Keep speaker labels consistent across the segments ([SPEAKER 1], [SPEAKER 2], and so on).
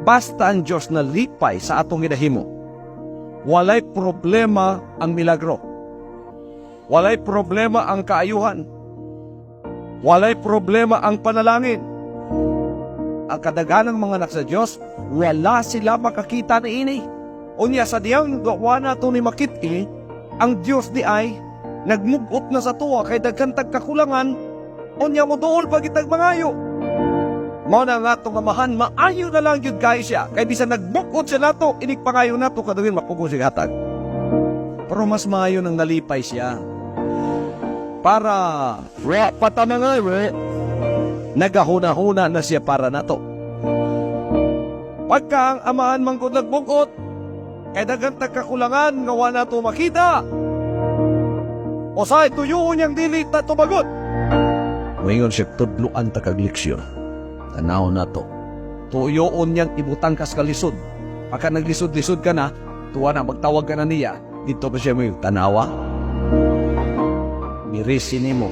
[SPEAKER 1] basta ang Diyos na lipay sa atong ginahimo, walay problema ang milagro. Walay problema ang kaayuhan. Walay problema ang panalangin. Ang kadaganang mga anak sa Diyos, wala sila makakita na ini. Unya sa diyang gawa na ito ni makiti, ang Diyos di ay nagmugot na sa tuwa kay dagkantag kakulangan, unya mo doon pagitag mangayo. Mao na nga itong mamahan, maayo na lang yun kayo siya. Kaya bisan nagbukod siya nato, inikpangayo nato, kadawin mapugong siya hatag. Pero mas maayo nang nalipay siya. Para, patanangay, nagahuna-huna na siya para nato. Pagka ang amahan manggod nagbukod, kaya dagantag kakulangan, ngawa nato makita. O sa tuyuon niyang dili na tumagot. Ngayon siya tudluan takag-leksyon. Tanaw na to. Tuyoon niyang ibutang kas kalisod. Pagka naglisod-lisod ka na, tuwa na, magtawag ka na niya, dito pa siya mo yung tanawa. Mirisin mo.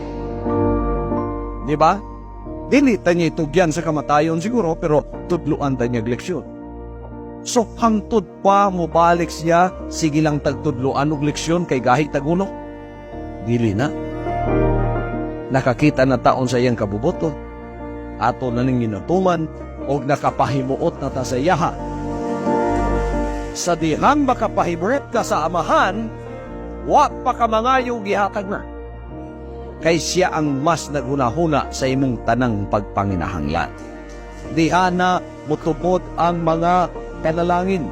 [SPEAKER 1] Di ba? Dili ta niya itugyan sa kamatayon siguro, pero tudluan ta niya leksyon. So, hangtod pa mo balik siya, sige lang tagtudluan og leksyon kay gahi taguno. Dili na. Nakakita na taon sa iyang kabuboto. Ato na ning ginatuman o nakapahimuot na ta sa iyaha. Sa dihang makapahimuot ka sa amahan, wa pa ka mangayong gihatag na. Kay siya ang mas naghunahuna sa imong tanang pagpanginahanglan. Diha na mutubod ang mga panalangin.